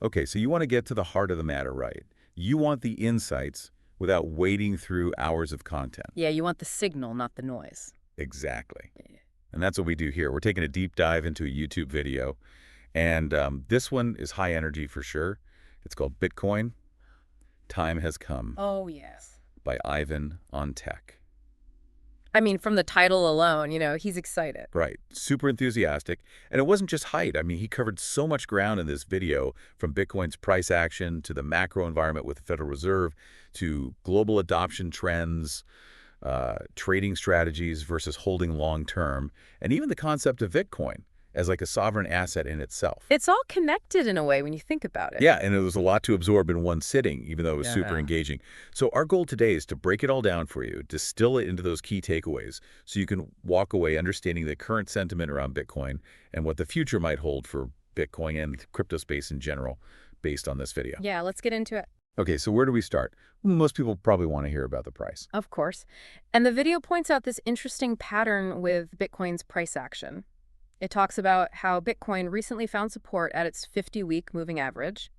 Okay, so you want to get to the heart of the matter, right? You want the insights without wading through hours of content. Yeah, you want the signal, not the noise. Exactly. And that's what we do here. We're taking a deep dive into a YouTube video, and this one is high energy for sure. It's called Bitcoin, Time Has Come Oh, yes. by Ivan on Tech. I mean, from the title alone, he's excited. Right. Super enthusiastic. And it wasn't just height. I mean, he covered so much ground in this video, from Bitcoin's price action to the macro environment with the Federal Reserve to global adoption trends, trading strategies versus holding long term, and even the concept of Bitcoin as like a sovereign asset in itself. It's all connected in a way when you think about it. Yeah, and it was a lot to absorb in one sitting, even though it was super Yeah. engaging. So our goal today is to break it all down for you, distill it into those key takeaways so you can walk away understanding the current sentiment around Bitcoin and what the future might hold for Bitcoin and crypto space in general based on this video. Yeah, let's get into it. Okay, so where do we start? Most people probably want to hear about the price. Of course. And the video points out this interesting pattern with Bitcoin's price action. It talks about how Bitcoin recently found support at its 50-week moving average.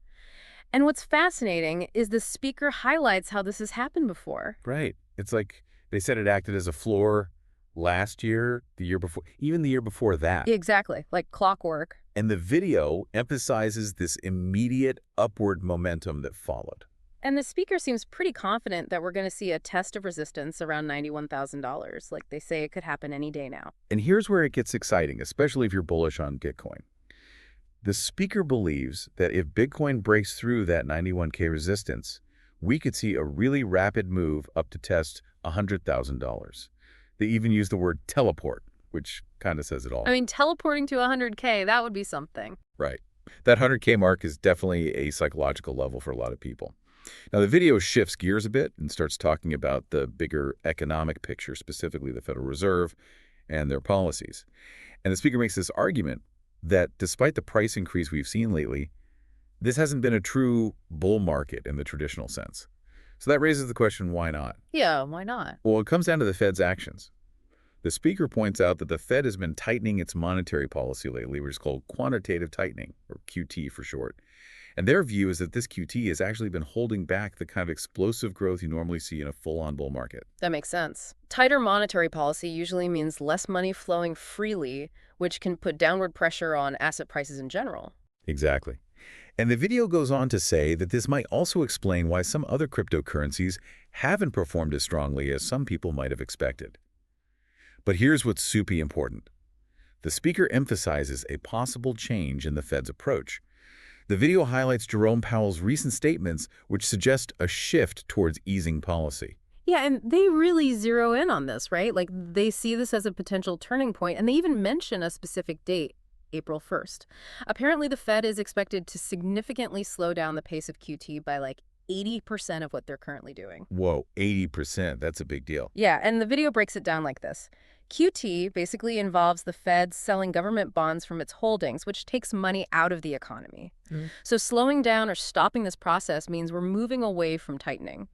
And what's fascinating is the speaker highlights how this has happened before. Right. It's like they said it acted as a floor last year, the year before, even the year before that. Exactly, like clockwork. And the video emphasizes this immediate upward momentum that followed. And the speaker seems pretty confident that we're going to see a test of resistance around $91,000. Like they say it could happen any day now. And here's where it gets exciting, especially if you're bullish on Bitcoin. The speaker believes that if Bitcoin breaks through that 91K resistance, we could see a really rapid move up to test $100,000. They even use the word teleport, which kind of says it all. I mean, teleporting to 100K, that would be something. Right. That 100K mark is definitely a psychological level for a lot of people. Now, the video shifts gears a bit and starts talking about the bigger economic picture, specifically the Federal Reserve and their policies. And the speaker makes this argument that despite the price increase we've seen lately, this hasn't been a true bull market in the traditional sense. So that raises the question, why not? Yeah, why not? Well, it comes down to the Fed's actions. The speaker points out that the Fed has been tightening its monetary policy lately, which is called quantitative tightening, or QT for short. And their view is that this QT has actually been holding back the kind of explosive growth you normally see in a full-on bull market. That makes sense. Tighter monetary policy usually means less money flowing freely, which can put downward pressure on asset prices in general. Exactly. And the video goes on to say that this might also explain why some other cryptocurrencies haven't performed as strongly as some people might have expected. But here's what's super important. The speaker emphasizes a possible change in the Fed's approach. The video highlights Jerome Powell's recent statements, which suggest a shift towards easing policy. Yeah, and they really zero in on this, right? Like, they see this as a potential turning point, and they even mention a specific date, April 1st. Apparently, the Fed is expected to significantly slow down the pace of QT by like 80% of what they're currently doing. Whoa, 80%. That's a big deal. Yeah, and the video breaks it down like this. QT basically involves the Fed selling government bonds from its holdings, which takes money out of the economy. So slowing down or stopping this process means we're moving away from tightening.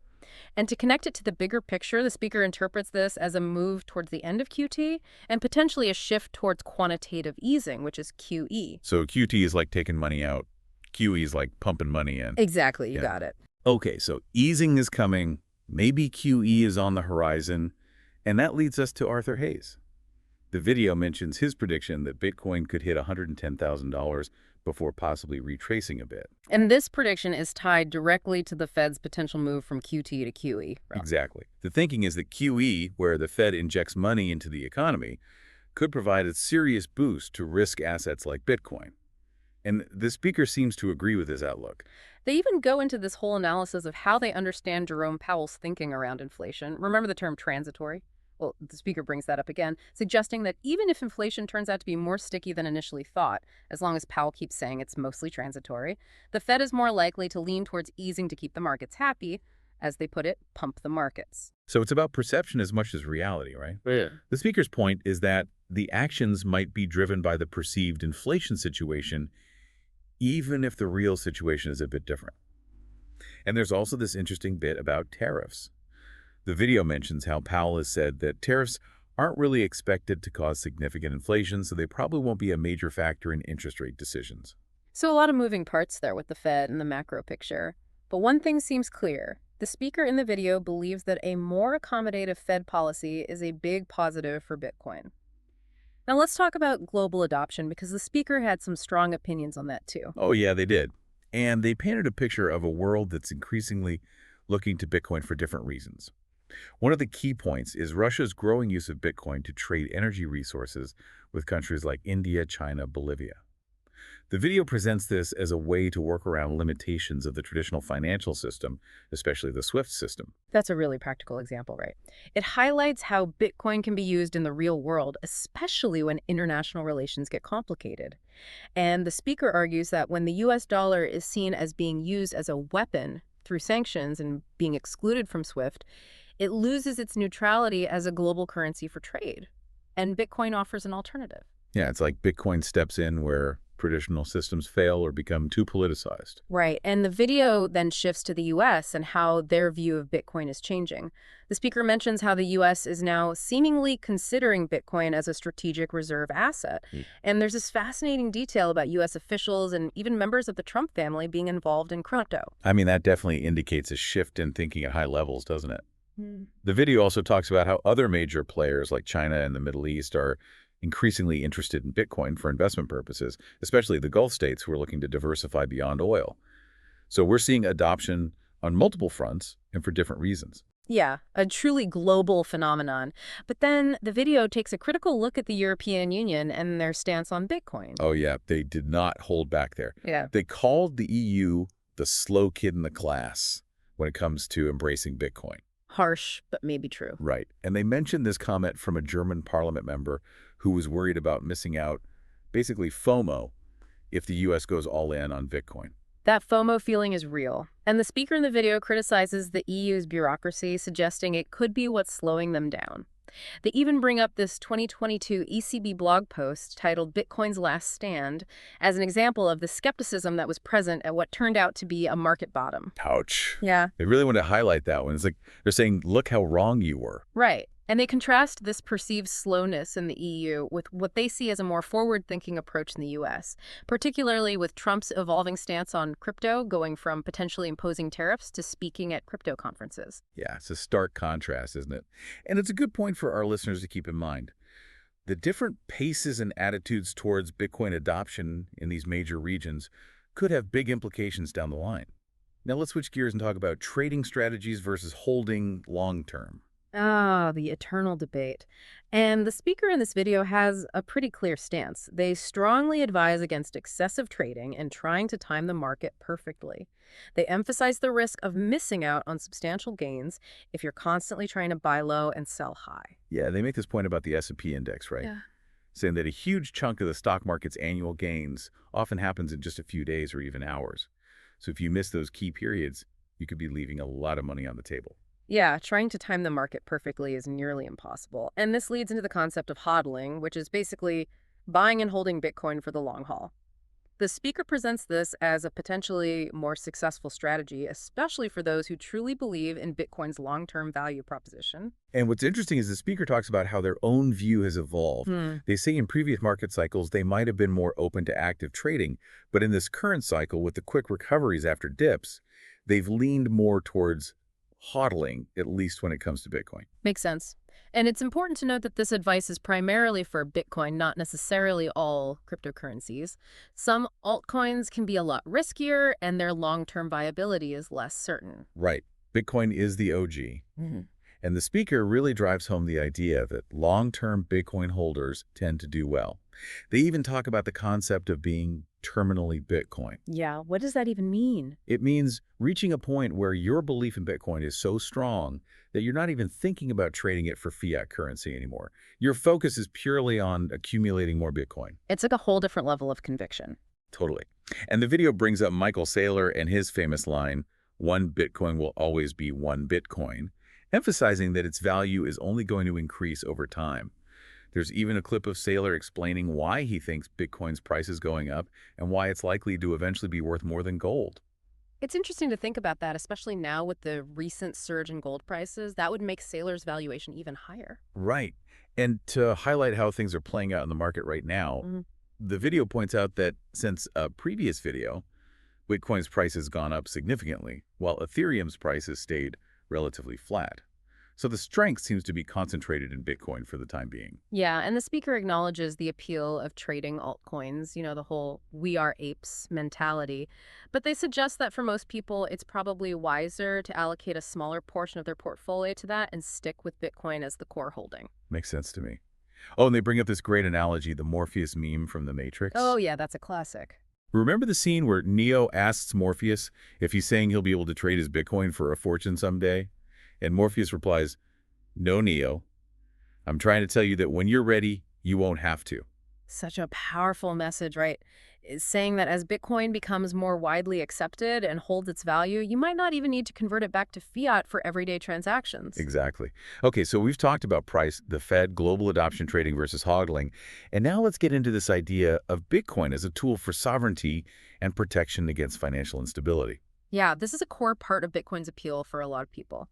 And to connect it to the bigger picture, the speaker interprets this as a move towards the end of QT and potentially a shift towards quantitative easing, which is QE. So QT is like taking money out. QE is like pumping money in. Exactly, you Yeah. got it. Okay, so easing is coming. Maybe QE is on the horizon. And that leads us to Arthur Hayes. The video mentions his prediction that Bitcoin could hit $110,000 before possibly retracing a bit. And this prediction is tied directly to the Fed's potential move from QT to QE. Exactly. The thinking is that QE, where the Fed injects money into the economy, could provide a serious boost to risk assets like Bitcoin. And the speaker seems to agree with this outlook. They even go into this whole analysis of how they understand Jerome Powell's thinking around inflation. Remember the term transitory? Well, the speaker brings that up again, suggesting that even if inflation turns out to be more sticky than initially thought, as long as Powell keeps saying it's mostly transitory, the Fed is more likely to lean towards easing to keep the markets happy, as they put it, pump the markets. So it's about perception as much as reality, right? Yeah. The speaker's point is that the actions might be driven by the perceived inflation situation, even if the real situation is a bit different. And there's also this interesting bit about tariffs. The video mentions how Powell has said that tariffs aren't really expected to cause significant inflation, so they probably won't be a major factor in interest rate decisions. So a lot of moving parts there with the Fed and the macro picture. But one thing seems clear. The speaker in the video believes that a more accommodative Fed policy is a big positive for Bitcoin. Now let's talk about global adoption because the speaker had some strong opinions on that too. Oh, yeah, they did. And they painted a picture of a world that's increasingly looking to Bitcoin for different reasons. One of the key points is Russia's growing use of Bitcoin to trade energy resources with countries like India, China, Bolivia. The video presents this as a way to work around limitations of the traditional financial system, especially the SWIFT system. That's a really practical example, right? It highlights how Bitcoin can be used in the real world, especially when international relations get complicated. And the speaker argues that when the US dollar is seen as being used as a weapon through sanctions and being excluded from SWIFT, it loses its neutrality as a global currency for trade. And Bitcoin offers an alternative. Yeah, it's like Bitcoin steps in where traditional systems fail or become too politicized. Right. And the video then shifts to the US and how their view of Bitcoin is changing. The speaker mentions how the US is now seemingly considering Bitcoin as a strategic reserve asset. And there's this fascinating detail about US officials and even members of the Trump family being involved in crypto. I mean, that definitely indicates a shift in thinking at high levels, doesn't it? The video also talks about how other major players like China and the Middle East are increasingly interested in Bitcoin for investment purposes, especially the Gulf states who are looking to diversify beyond oil. So we're seeing adoption on multiple fronts and for different reasons. Yeah, a truly global phenomenon. But then the video takes a critical look at the European Union and their stance on Bitcoin. Oh yeah, they did not hold back there. Yeah. They called the EU the slow kid in the class when it comes to embracing Bitcoin. Harsh, but maybe true. Right. And they mentioned this comment from a German parliament member who was worried about missing out, basically FOMO, if the U.S. goes all in on Bitcoin. That FOMO feeling is real. And the speaker in the video criticizes the EU's bureaucracy, suggesting it could be what's slowing them down. They even bring up this 2022 ECB blog post titled Bitcoin's Last Stand as an example of the skepticism that was present at what turned out to be a market bottom. Ouch. Yeah. They really want to highlight that one. It's like they're saying, look how wrong you were. Right. And they contrast this perceived slowness in the EU with what they see as a more forward-thinking approach in the US, particularly with Trump's evolving stance on crypto, going from potentially imposing tariffs to speaking at crypto conferences. Yeah, it's a stark contrast, isn't it? And it's a good point for our listeners to keep in mind. The different paces and attitudes towards Bitcoin adoption in these major regions could have big implications down the line. Now let's switch gears and talk about trading strategies versus holding long-term. Ah, the eternal debate. And the speaker in this video has a pretty clear stance. They strongly advise against excessive trading and trying to time the market perfectly. They emphasize the risk of missing out on substantial gains if you're constantly trying to buy low and sell high. Yeah, they make this point about the S&P index, right? Yeah. Saying that a huge chunk of the stock market's annual gains often happens in just a few days or even hours. So if you miss those key periods, you could be leaving a lot of money on the table. Yeah, trying to time the market perfectly is nearly impossible. And this leads into the concept of hodling, which is basically buying and holding Bitcoin for the long haul. The speaker presents this as a potentially more successful strategy, especially for those who truly believe in Bitcoin's long-term value proposition. And what's interesting is the speaker talks about how their own view has evolved. They say in previous market cycles, they might have been more open to active trading, but in this current cycle, with the quick recoveries after dips, they've leaned more towards hodling, at least when it comes to Bitcoin. Makes sense. And it's important to note that this advice is primarily for Bitcoin, not necessarily all cryptocurrencies. Some altcoins can be a lot riskier, and their long-term viability is less certain. Right. Bitcoin is the OG. And the speaker really drives home the idea that long-term Bitcoin holders tend to do well. They even talk about the concept of being terminally Bitcoin. Yeah, what does that even mean? It means reaching a point where your belief in Bitcoin is so strong that you're not even thinking about trading it for fiat currency anymore. Your focus is purely on accumulating more Bitcoin. It's like a whole different level of conviction. Totally. And the video brings up Michael Saylor and his famous line, "One Bitcoin will always be one Bitcoin," emphasizing that its value is only going to increase over time. There's even a clip of Saylor explaining why he thinks Bitcoin's price is going up and why it's likely to eventually be worth more than gold. It's interesting to think about that, especially now with the recent surge in gold prices. That would make Saylor's valuation even higher. Right. And to highlight how things are playing out in the market right now, The video points out that since a previous video, Bitcoin's price has gone up significantly, while Ethereum's price has stayed relatively flat. So the strength seems to be concentrated in Bitcoin for the time being. Yeah, and the speaker acknowledges the appeal of trading altcoins, the whole we are apes mentality. But they suggest that for most people, it's probably wiser to allocate a smaller portion of their portfolio to that and stick with Bitcoin as the core holding. Makes sense to me. Oh, and they bring up this great analogy, the Morpheus meme from The Oh, Matrix. yeah, that's a classic. Remember the scene where Neo asks Morpheus if he's saying he'll be able to trade his Bitcoin for a fortune someday? And Morpheus replies, "No, Neo. I'm trying to tell you that when you're ready, you won't have to." Such a powerful message, right? Is saying that as Bitcoin becomes more widely accepted and holds its value, you might not even need to convert it back to fiat for everyday transactions. Exactly. Okay, so we've talked about price, the Fed, global adoption trading versus hodling, and now let's get into this idea of Bitcoin as a tool for sovereignty and protection against financial instability. Yeah, this is a core part of Bitcoin's appeal for a lot of people.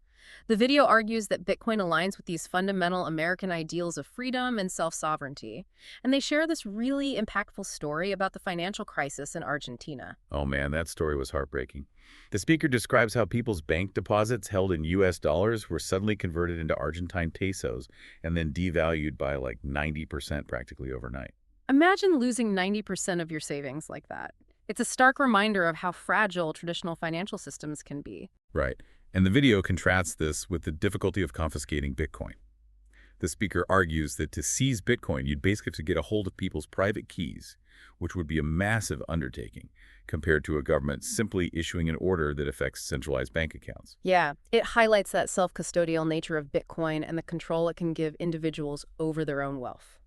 The video argues that Bitcoin aligns with these fundamental American ideals of freedom and self-sovereignty, and they share this really impactful story about the financial crisis in Argentina. Oh man, that story was heartbreaking. The speaker describes how people's bank deposits held in US dollars were suddenly converted into Argentine pesos and then devalued by like 90% practically overnight. Imagine losing 90% of your savings like that. It's a stark reminder of how fragile traditional financial systems can be. Right. And the video contrasts this with the difficulty of confiscating Bitcoin. The speaker argues that to seize Bitcoin, you'd basically have to get a hold of people's private keys, which would be a massive undertaking compared to a government simply issuing an order that affects centralized bank accounts. Yeah, it highlights that self-custodial nature of Bitcoin and the control it can give individuals over their own wealth.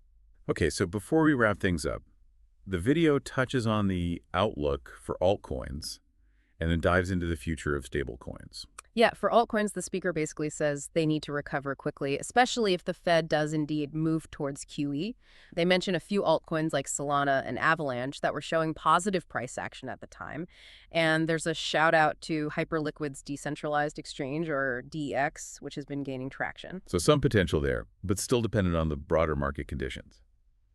Okay, so before we wrap things up, the video touches on the outlook for altcoins and then dives into the future of stablecoins. Yeah, for altcoins, the speaker basically says they need to recover quickly, especially if the Fed does indeed move towards QE. They mention a few altcoins like Solana and Avalanche that were showing positive price action at the time. And there's a shout out to Hyperliquid's decentralized exchange, or DEX, which has been gaining traction. So some potential there, but still dependent on the broader market conditions.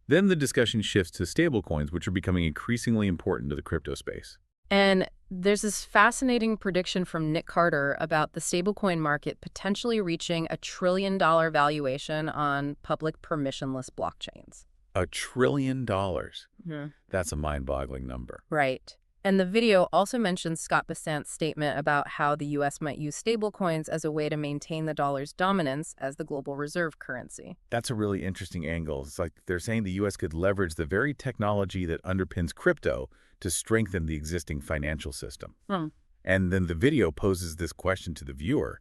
Then the discussion shifts to stablecoins, which are becoming increasingly important to the crypto space. And there's this fascinating prediction from Nick Carter about the stablecoin market potentially reaching $1 trillion valuation on public permissionless blockchains. $1 trillion. Hmm. That's a mind-boggling number. Right. And the video also mentions Scott Bessant's statement about how the U.S. might use stablecoins as a way to maintain the dollar's dominance as the global reserve currency. That's a really interesting angle. It's like they're saying the U.S. could leverage the very technology that underpins crypto to strengthen the existing financial system. Hmm. And then the video poses this question to the viewer.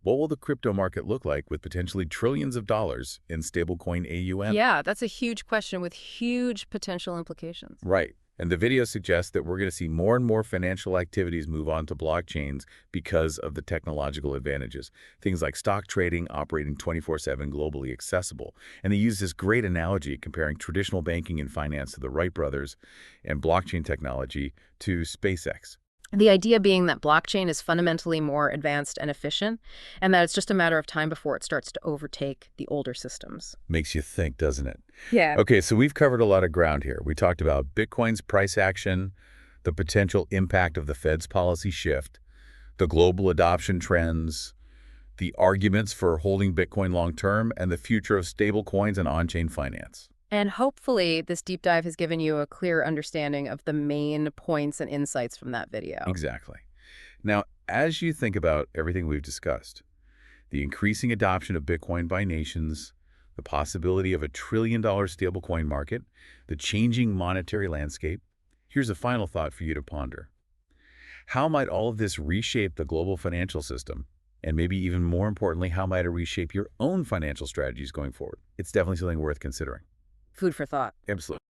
What will the crypto market look like with potentially trillions of dollars in stablecoin AUM? Yeah, that's a huge question with huge potential implications. Right. And the video suggests that we're going to see more and more financial activities move on to blockchains because of the technological advantages. Things like stock trading operating 24/7 globally accessible. And they use this great analogy comparing traditional banking and finance to the Wright brothers and blockchain technology to SpaceX. The idea being that blockchain is fundamentally more advanced and efficient, and that it's just a matter of time before it starts to overtake the older systems. Makes you think, doesn't it? Yeah. Okay, so we've covered a lot of ground here. We talked about Bitcoin's price action, the potential impact of the Fed's policy shift, the global adoption trends, the arguments for holding Bitcoin long-term, and the future of stablecoins and on-chain finance. And hopefully this deep dive has given you a clear understanding of the main points and insights from that video. Exactly. Now, as you think about everything we've discussed, the increasing adoption of Bitcoin by nations, the possibility of $1 trillion stablecoin market, the changing monetary landscape, here's a final thought for you to ponder. How might all of this reshape the global financial system? And maybe even more importantly, how might it reshape your own financial strategies going forward? It's definitely something worth considering. Food for thought. Absolutely.